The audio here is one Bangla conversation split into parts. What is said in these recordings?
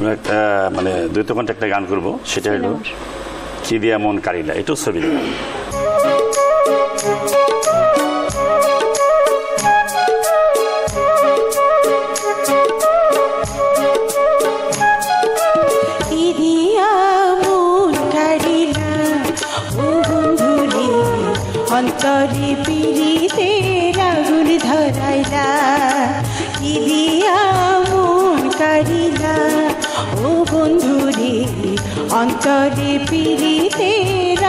আমরা মানে দ্বৈত কণ্ঠে একটা গান করবো, সেটা হলো কি দিয়া মন কারিলা, এটাও ছবি গান। অন্তরে পিড়িতে আগুন ধরাইলা, কি দিয়া মন কারিলা ও বন্ধুরে, অন্তরে পিড়িতে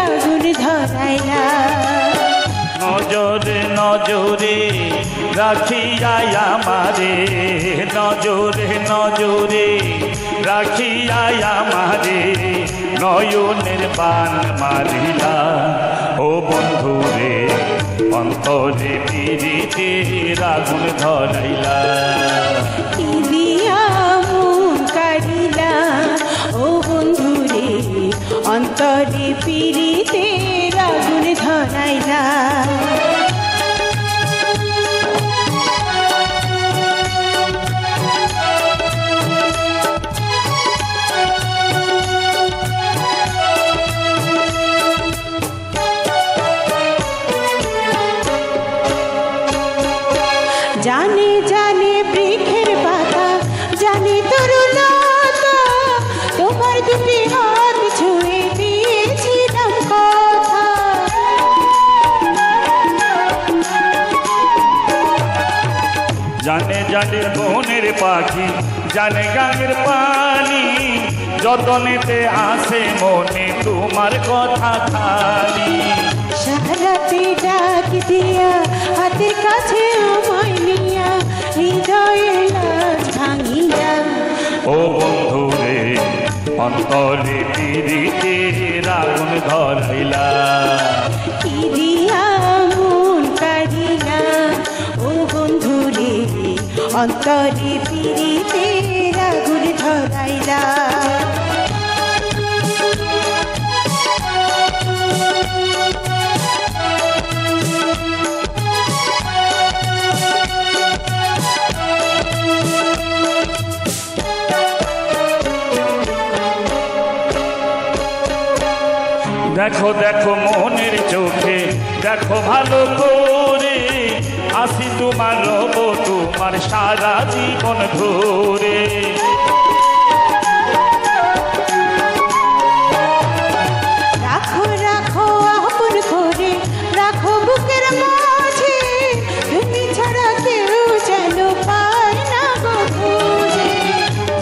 আগুন ধরাইলা। নজরে নজরে রাখিয়া আমারে, নজরে নজরে রাখিয়া আমারে, নয়নের বান মারিলা ও বন্ধুরে, অন্তরে পিড়িতে আগুন ধরাইলা। কি দিয়া মন কারিলা ও বন্ধুরে, অন্তরে পিড়িতে আগুন ধরাইলা। জানে জানে বৃক্ষের পাতা, জানে তরুলতা, তোমার দুটি হাত ছুঁয়ে দিয়েছিলাম কথা। জানে জানে বনের পাখি, জানে গাঙের পানি, যতনেতে আসে মনে তোমার কথা খালি। সারাতে ডাক দিয়া হাতের কাছে আমায় নিয়া, হৃদয়ের লাজ ভাঙিয়া ও বন্ধুরে, অন্তরে পিড়িতে আগুন ধরাইলা। কি দিয়া মন কারিলা ও বন্ধুরে, অন্তরে পিড়িতে আগুন ধরাইলা। দেখো দেখো মনের চোখে দেখো ভালো করে, আসি তোমার রব তোমার সারা জীবন ধরে। রাখো রাখো আপন করে, রাখো বুকের মাঝে, তুমি ছাড়া কেউ যেন পায় না গো খুঁজে।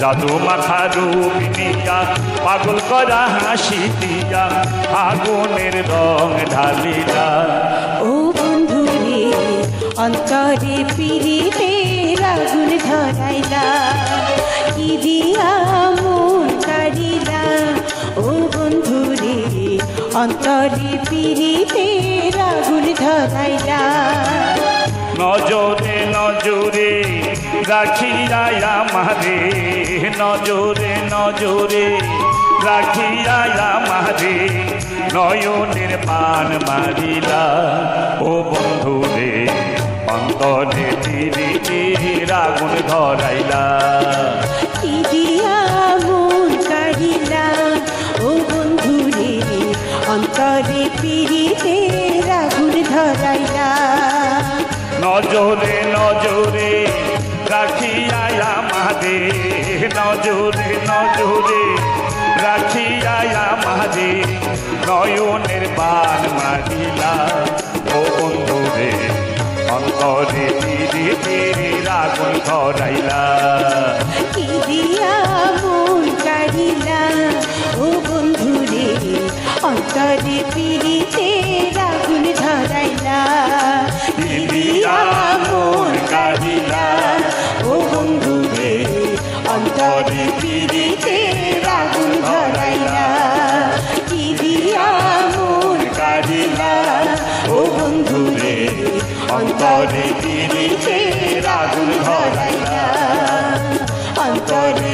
জাদু মাথা রূপ দিয়া পাগল করা হাসি দিয়া, আগুনের রং ঢালিলা ও বন্ধুরে, অন্তরে পিড়িতে আগুন ধরাইলা। কি দিয়া মন কারিলা ও বন্ধুরে, অন্তরে পিড়িতে আগুন ধরাইলা। নজরে নজরে রাখিয়া আমারে, নজরে নজরে রাখিয়া আমারে, নয়নের পান মারিলা ও বন্ধুরে, অন্তরে পিড়িতে আগুন ধরাইলা। কি দিয়া মন কারিলা ও বন্ধুরে, অন্তরে পিড়িতে আগুন ধরাইলা। নজরে নজরে রাখিয়া আমারে, নজরে নজরে রাখিয়া আমারে, নয়নের বান মারিলা ও বন্ধুরে, অন্তরে পিড়িতে আগুন ধরাইলা। কি দিয়া মন কারিলা ও বন্ধুরে, অন্তরে পিড়িতে আগুন ধরাইলা। কি দিয়া মন কারিলা ও বন্ধুরে, অন্তরে পিড়িতে আগুন ধরাইলা। কি দিয়া মন কারিলা ও বন্ধুরে, অন্তরে পিড়িতে আগুন ধরাইলা। অন্তরে